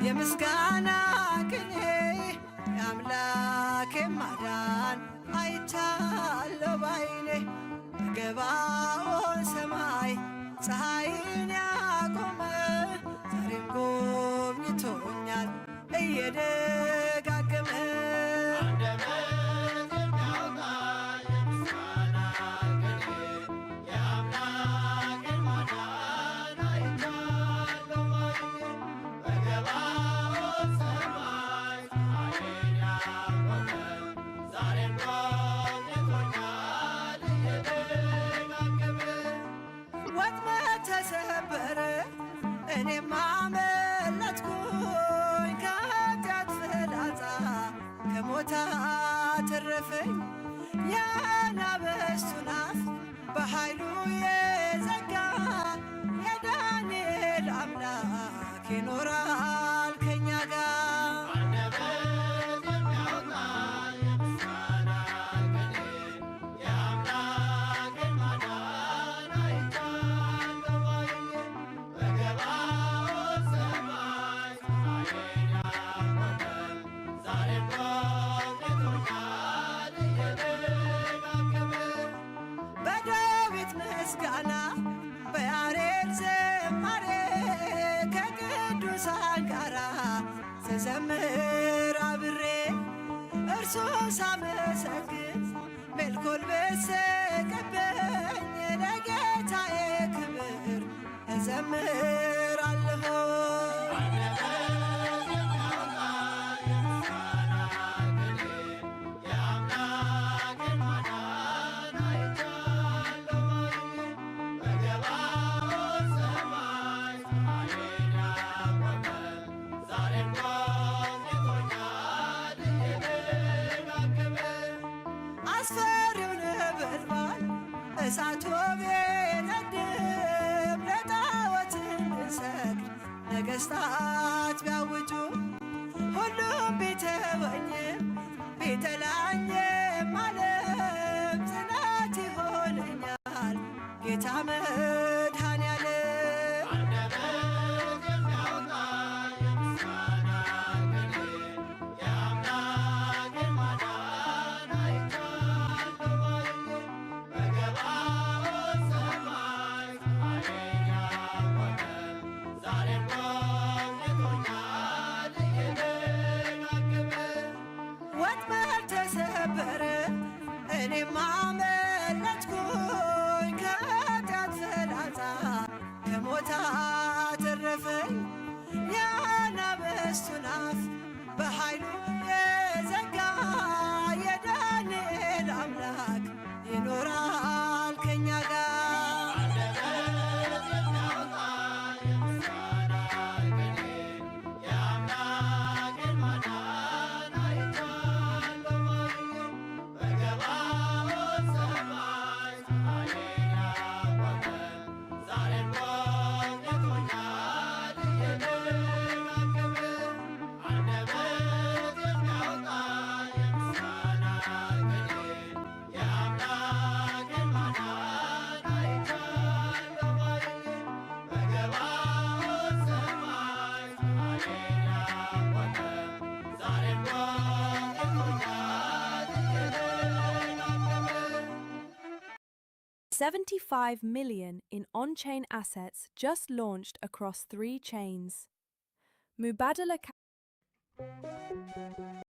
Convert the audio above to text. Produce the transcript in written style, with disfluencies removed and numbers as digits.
የምስጋና ቅኔ የአምላኬ ማዳን አይቻለሁ ባይኔ በገባኦን ሰማይ ፀሐይን ያቆመ ዛሬም ጎብኝቶኛል እየደጋገመ ተሰበረ እኔም አመለጥኩኝ ከኃጢአት ፍላጻ ከሞት አተረፈኝ የአናብስቱን አፍ በኃይሉ የዘጋ የዳንኤል አምላክ ይኖራል ከኛ ጋር ምስጋና በያሬድ ዝማሬ ከቅዱሳን ጋራ ስዘምር አብሬ እርሱን ሳመሰግን ሜልኮል በሰቀበኝ ለጌታዬ ክብር እዘምራለሁ። አስፈሪው ነበልባል እሳቱ ቢነድም ለጣዖት እንድንሰግድ ነገሥታት ቢያውጁ ሁሉም ቢተወኝም ቢጠላኝም ዓለም ጽናት ይሆነኛል ጌታ መድኃኔዓለም። እኔም አመለጥኩኝ ከኃጢአት ፍላጻ ከሞት አተረፈኝ የአናብስቱን አፍ በኃይሉ የዘጋ የዳንኤል አምላክ ይኖራል ከኛ ጋር $75 million in on-chain assets just launched across 3 chains. Mubadala